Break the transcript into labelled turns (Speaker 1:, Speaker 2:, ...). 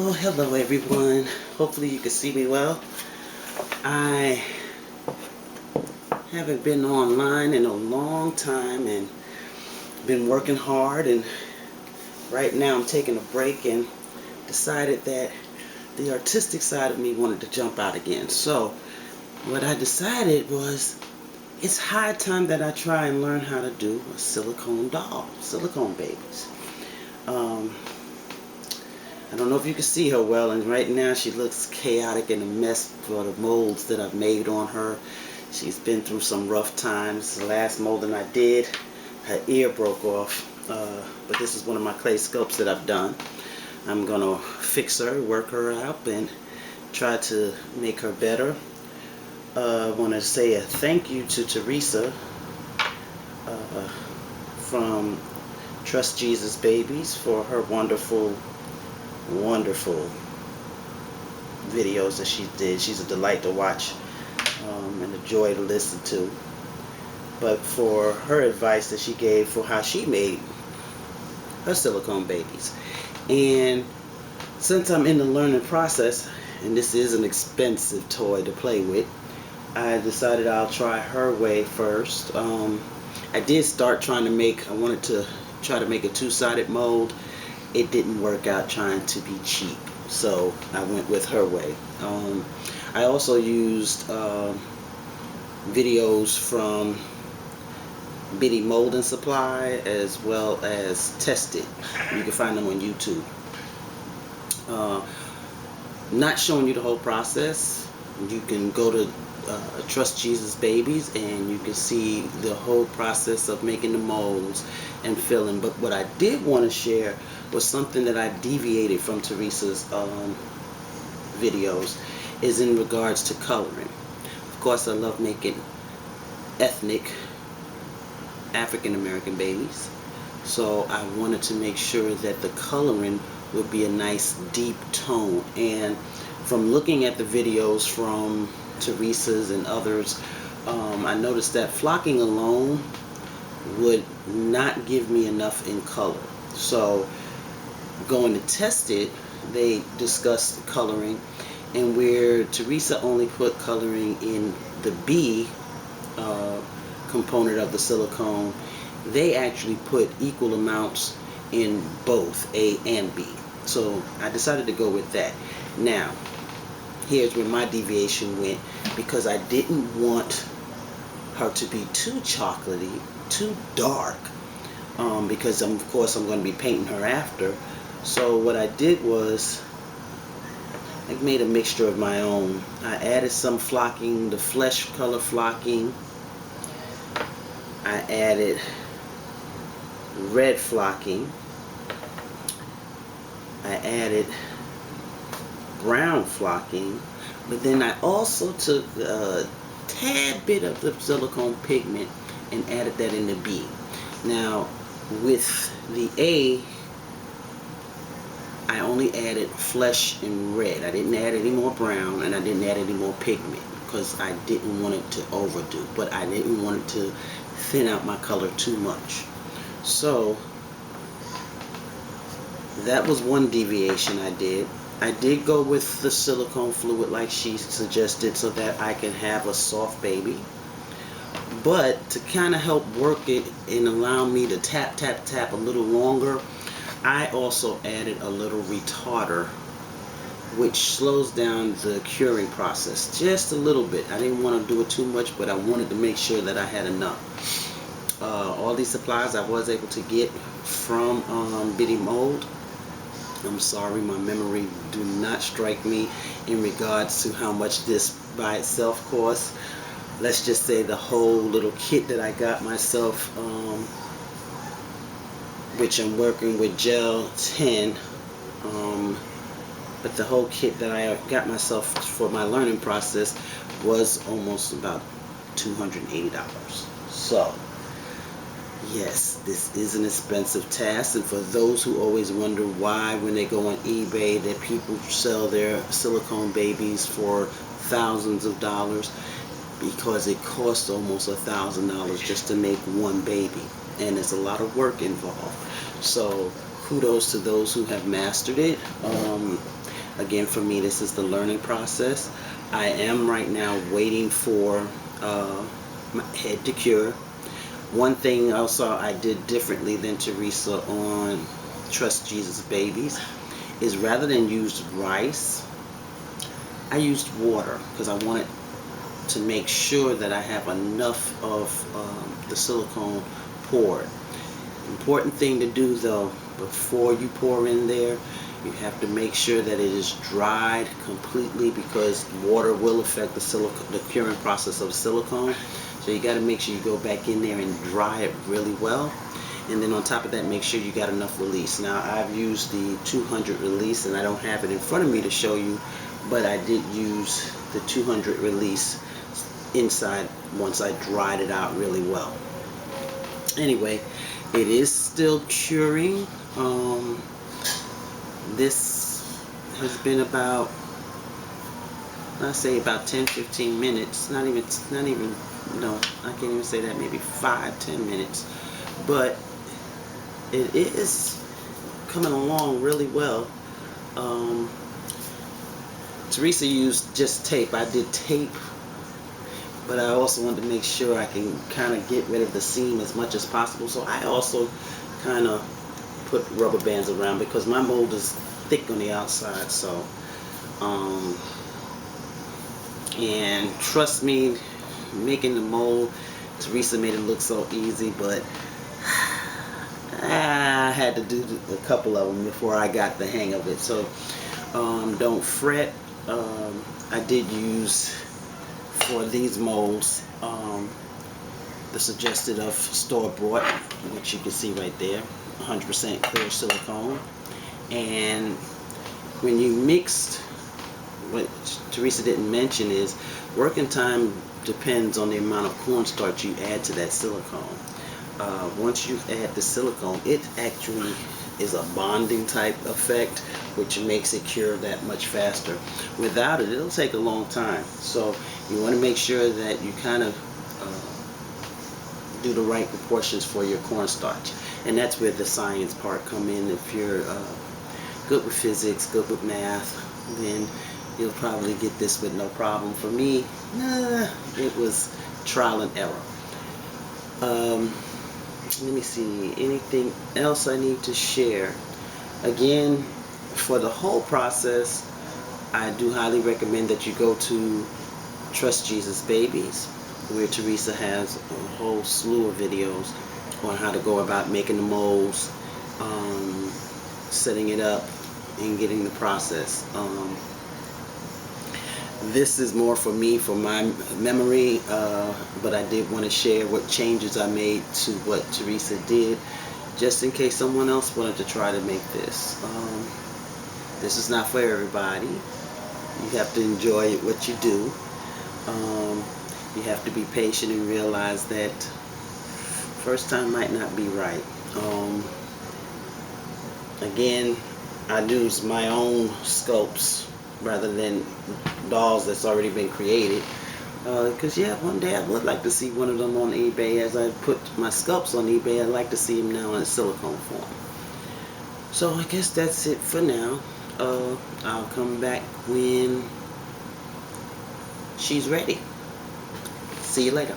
Speaker 1: Oh, hello everyone. Hopefully you can see me well. I haven't been online in a long time and been working hard, and right now I'm taking a break and decided that the artistic side of me wanted to jump out again. So what I decided was it's high time that I try and learn how to do a silicone doll, silicone babies. I don't know if you can see her well, and right now she looks chaotic and a mess for the molds that I've made on her. She's been through some rough times. The last molding I did, her ear broke off, but this is one of my clay sculpts that I've done. I'm going to fix her, work her out, and try to make her better. I want to say a thank you to Teresa from Trust Jesus Babies for her wonderful videos that she did. She's a delight to watch and a joy to listen to. But for her advice that she gave for how she made her silicone babies. And since I'm in the learning process, and this is an expensive toy to play with, I decided I'll try her way first. I did start trying to make, I wanted to try to make a two-sided mold. It didn't work out trying to be cheap, so I went with her way. I also used videos from Bitty Molding Supply as well as Tested. You can find them on YouTube. Not showing you the whole process. You can go to Trust Jesus Babies and you can see the whole process of making the molds and filling. But what I did want to share was something that I deviated from Teresa's videos, is in regards to coloring. Of course, I love making ethnic African American babies, so I wanted to make sure that the coloring would be a nice deep tone. And from looking at the videos from Teresa's and others, I noticed that flocking alone would not give me enough in color. So going to test it, they discussed coloring, and where Teresa only put coloring in the B component of the silicone, they actually put equal amounts in both A and B. So I decided to go with that. Now, here's where my deviation went, because I didn't want her to be too chocolatey, too dark, because of course I'm going to be painting her after. So what I did was I made a mixture of my own. I added some flocking, the flesh color flocking. I added red flocking. I added brown flocking, but then I also took a tad bit of the silicone pigment and added that in the B. Now with the A, I only added flesh and red. I didn't add any more brown, and I didn't add any more pigment because I didn't want it to overdo, but I didn't want it to thin out my color too much. So that was one deviation I did. I did go with the silicone fluid like she suggested so that I can have a soft baby. But to kind of help work it and allow me to tap a little longer, I also added a little retarder, which slows down the curing process just a little bit. I didn't want to do it too much, but I wanted to make sure that I had enough. All these supplies I was able to get from Bitty Mold. I'm sorry, my memory do not strike me in regards to how much this by itself costs. Let's just say the whole little kit that I got myself, which I'm working with gel 10, but the whole kit that I got myself for my learning process was almost about $280. So yes, this is an expensive task, and for those who always wonder why when they go on eBay that people sell their silicone babies for thousands of dollars, because it costs almost $1,000 just to make one baby, and there's a lot of work involved. So kudos to those who have mastered it. Again, for me, this is the learning process. I am right now waiting for my head to cure. One thing also I did differently than Teresa on Trust Jesus Babies is rather than use rice, I used water because I wanted to make sure that I have enough of the silicone poured. Important thing to do though, before you pour in there, you have to make sure that it is dried completely because water will affect the curing process of silicone. So you got to make sure you go back in there and dry it really well. And then on top of that, make sure you got enough release. Now I've used the 200 release and I don't have it in front of me to show you, but I did use the 200 release inside once I dried it out really well. Anyway, it is still curing. This has been about, I say about 10-15 minutes. Not even no, I can't even say that, maybe 5-10 minutes. But it is coming along really well. Teresa used just tape. I did tape, but I also wanted to make sure I can kind of get rid of the seam as much as possible. So I also kind of put rubber bands around because my mold is thick on the outside. So, and trust me, making the mold, Teresa made it look so easy, but I had to do a couple of them before I got the hang of it. So don't fret. I did use for these molds the suggested of store-bought, which you can see right there, 100% clear silicone. And when you mixed, what Teresa didn't mention is working time depends on the amount of cornstarch you add to that silicone. Once you add the silicone, it actually is a bonding type effect, which makes it cure that much faster. Without it, it'll take a long time. So you want to make sure that you kind of do the right proportions for your cornstarch, and that's where the science part come in. If you're good with physics, good with math, then you'll probably get this with no problem. For me, it was trial and error. Let me see, anything else I need to share? Again, for the whole process, I do highly recommend that you go to Trust Jesus Babies, where Teresa has a whole slew of videos on how to go about making the molds, setting it up, and getting the process. This is more for me, for my memory, but I did want to share what changes I made to what Teresa did, just in case someone else wanted to try to make this. This is not for everybody. You have to enjoy what you do. You have to be patient and realize that first time might not be right. Again, I use my own sculpts rather than dolls that's already been created, because yeah, one day I would like to see one of them on eBay. As I put my sculpts on eBay, I'd like to see them now in silicone form. So I guess that's it for now. I'll come back when she's ready. See you later.